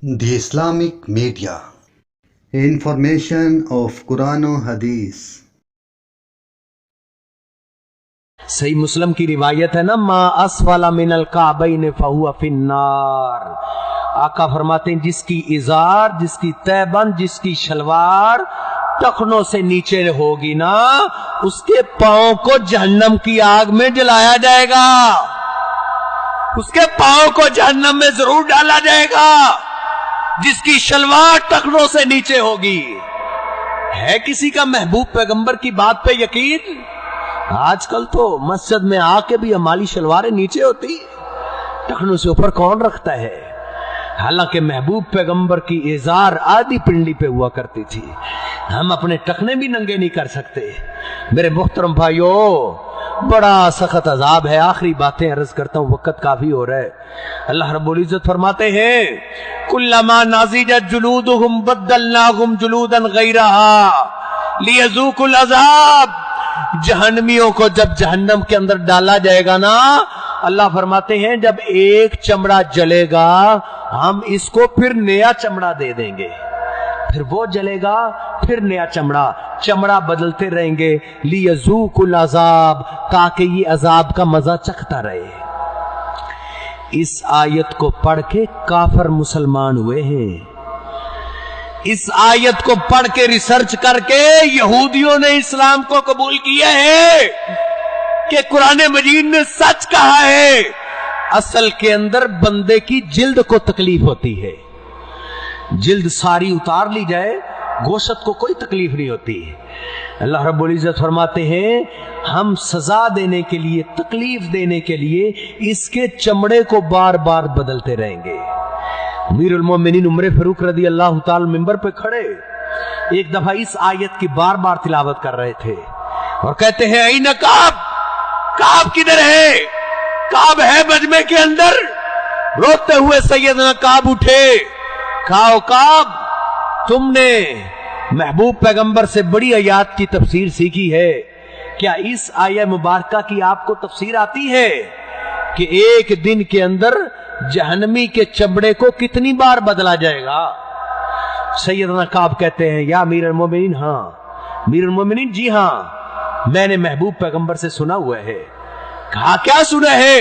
The Islamic Media. Information of Quran and Hadith. सही मुस्लिम की रिवायत है ना, मा अस्फला मिनल काबैन फहुवा फिन्नार। आका फरमाते हैं जिसकी इजार, जिसकी तैबंद, जिसकी शलवार टखनों से नीचे होगी ना, उसके पांव को जहन्नम की आग में जलाया जाएगा, उसके पांव को जहन्नम में जरूर डाला जाएगा। जिसकी शलवार टखनों से नीचे होगी। है किसी का महबूब पैगंबर की बात पे यकीन? आजकल तो मस्जिद में आके भी हमारी शलवारें नीचे होती, टखनों से ऊपर कौन रखता है। हालांकि महबूब पैगंबर की इजार आधी पिंडी पे हुआ करती थी, हम अपने टखने भी नंगे नहीं कर सकते। मेरे मुहतरम भाइयों, बड़ा सख्त अजाब है। आखिरी बातें अर्ज करता हूं, वक्त काफी हो रहा है। अल्लाह रब्बुल इज्जत फरमाते हैं, कुल्लमा नाज़िजत जुलूदुहुम बद्दलनाहुम जुलूदन गैरहा लियज़ूकुल अज़ाब। जहन्नमियों को जब जहन्नम के अंदर डाला जाएगा ना, अल्लाह फरमाते हैं जब एक चमड़ा जलेगा हम इसको फिर नया चमड़ा दे देंगे, फिर वो जलेगा, फिर नया चमड़ा बदलते रहेंगे। लियज़ूकुल अज़ाब, ताकि ये अजाब का मजा चखता रहे। इस आयत को पढ़ के काफिर मुसलमान हुए हैं। इस आयत को पढ़ के रिसर्च करके यहूदियों ने इस्लाम को कबूल किया है कि कुरान मजीद ने सच कहा है। असल के अंदर बंदे की जिल्द को तकलीफ होती है, जिल्द सारी उतार ली जाए, गोशत को कोई तकलीफ नहीं होती। अल्लाह रब्बुल इज्जत फरमाते हैं हम सजा देने के लिए, तकलीफ देने के लिए इसके चमड़े को बार बार बदलते रहेंगे। अमीरुल मोमिनीन उमर फारूक रज़ी अल्लाह ताला मिंबर पे खड़े एक दफा इस आयत की बार बार तिलावत कर रहे थे और कहते हैं ऐन काब, काब किधर है? काब है मजमे के अंदर। रोते हुए सैयदना काब उठे, कहा काब, तुमने महबूब पैगंबर से बड़ी आयत की तफसीर सीखी है, क्या इस आयत मुबारका की आपको तफसीर आती है कि एक दिन के अंदर जहन्नमी के चमड़े को कितनी बार बदला जाएगा? सैयदना काब कहते हैं या अमीरुल मोमिनीन, हाँ अमीरुल मोमिनीन, जी हाँ मैंने महबूब पैगंबर से सुना हुआ है। कहा क्या सुना है?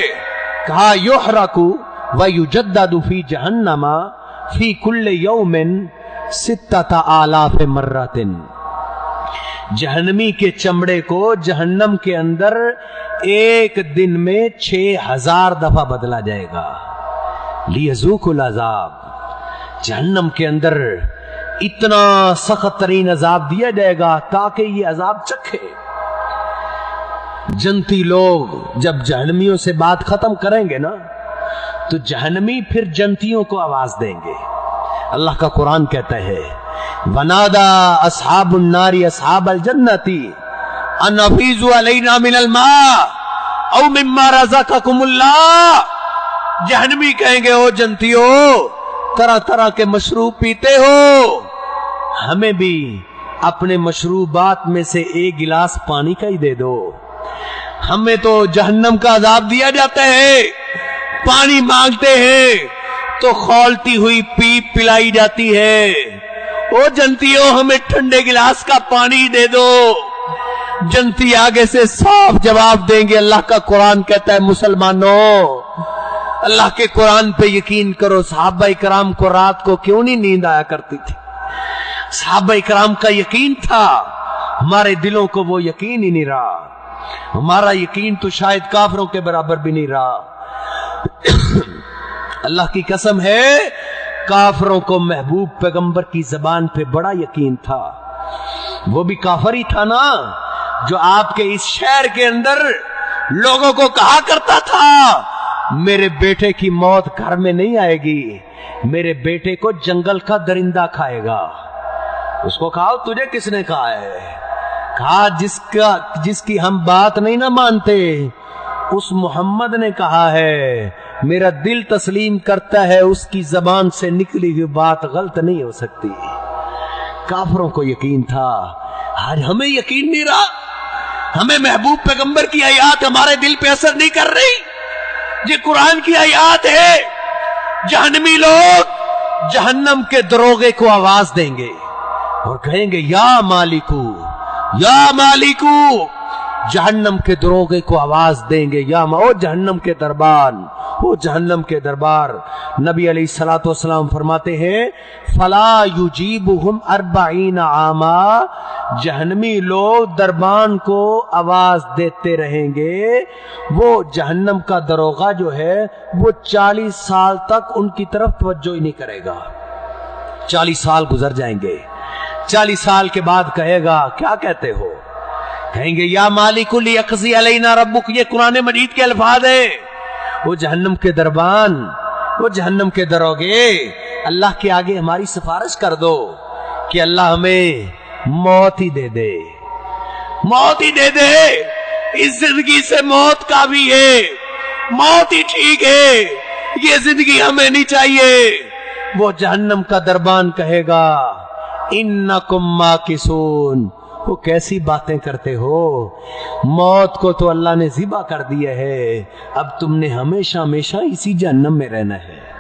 कहा युहरकु व युजद्ददु फी जहन्नमा फी कुल्ले यौमिन सित्तता आलाफ मर्रतिन। जहन्नमी के चमड़े को जहन्नम के अंदर एक दिन में 6000 दफा बदला जाएगा। लियज़ूकुल अज़ाब, जहन्नम के अंदर इतना सख्त तरीन अजाब दिया जाएगा ताकि ये अजाब चखे। जन्नती लोग जब जहन्नमियों से बात खत्म करेंगे ना, तो जहन्नमी फिर जन्नतियों को आवाज देंगे। अल्लाह का कुरान कहता है, वनादा अस्हाबुन नारी अस्हाबल जन्नती अन अफीजु अलैना मिनल मा औ मिम्मा रज़क़कुमुल्लाह। जहन्नमी कहेंगे, ओ जन्नतियों, तरह तरह के मशरूब पीते हो, हमें भी अपने मशरूबात में से एक गिलास पानी का ही दे दो। हमें तो जहन्नम का अजाब दिया जाता है, पानी मांगते हैं तो खौलती हुई पीप पिलाई जाती है। ओ जन्नतियों, हमें ठंडे गिलास का पानी दे दो। जन्नती आगे से साफ जवाब देंगे। अल्लाह का कुरान कहता है, मुसलमानों अल्लाह के कुरान पे यकीन करो। सहाबा इकराम को रात को क्यों नहीं नींद आया करती थी? सहाबा इकराम का यकीन था, हमारे दिलों को वो यकीन ही नहीं रहा। हमारा यकीन तो शायद काफिरों के बराबर भी नहीं रहा। अल्लाह की कसम है, काफिरों को महबूब पैगंबर की जबान पे बड़ा यकीन था। वो भी काफिर ही था ना, जो आपके इस शहर के अंदर लोगों को कहा करता था, मेरे बेटे की मौत घर में नहीं आएगी, मेरे बेटे को जंगल का दरिंदा खाएगा। उसको कहा, तुझे किसने कहा है? कहा, जिसकी हम बात नहीं ना मानते, उस मोहम्मद ने कहा है। मेरा दिल तस्लीम करता है उसकी जबान से निकली हुई बात गलत नहीं हो सकती। काफिरों को यकीन था, आज हमें यकीन नहीं रहा। हमें महबूब पैगंबर की आयत हमारे दिल पे असर नहीं कर रही। ये कुरान की आयत है। जहन्नमी लोग जहन्नम के दरोगे को आवाज देंगे और कहेंगे या मालिकू, या मालिकू। जहन्नम के दरोगे को आवाज देंगे, या ओ जहन्नम के दरबार, ओ जहन्नम के दरबार। नबी अलैहिस्सलातु वस्सलाम फरमाते हैं फला युजीबुहुम 40 आमा, जहन्नमी लोग दरबान को आवाज देते रहेंगे। वो जहन्नम का दरोगा जो है वो 40 साल तक उनकी तरफ तवज्जो ही नहीं करेगा। 40 साल गुजर जाएंगे। 40 साल के बाद कहेगा क्या कहते हो? कहेंगे या मालिकुल यक़ज़ी अलैना रब्बुक, ये कुरान मजीद के अल्फाज है। वो जहन्नम के दरबान, वो जहन्नम के दरोगे अल्लाह के आगे हमारी सिफारिश कर दो कि अल्लाह हमें मौत ही दे दे, मौत ही दे दे। इस जिंदगी से मौत का भी है, मौत ही ठीक है, ये जिंदगी हमें नहीं चाहिए। वो जहन्नम का दरबान कहेगा इन्नकुम माकिसून, वो कैसी बातें करते हो, मौत को तो अल्लाह ने ज़िबा कर दिया है, अब तुमने हमेशा हमेशा इसी जहन्नम में रहना है।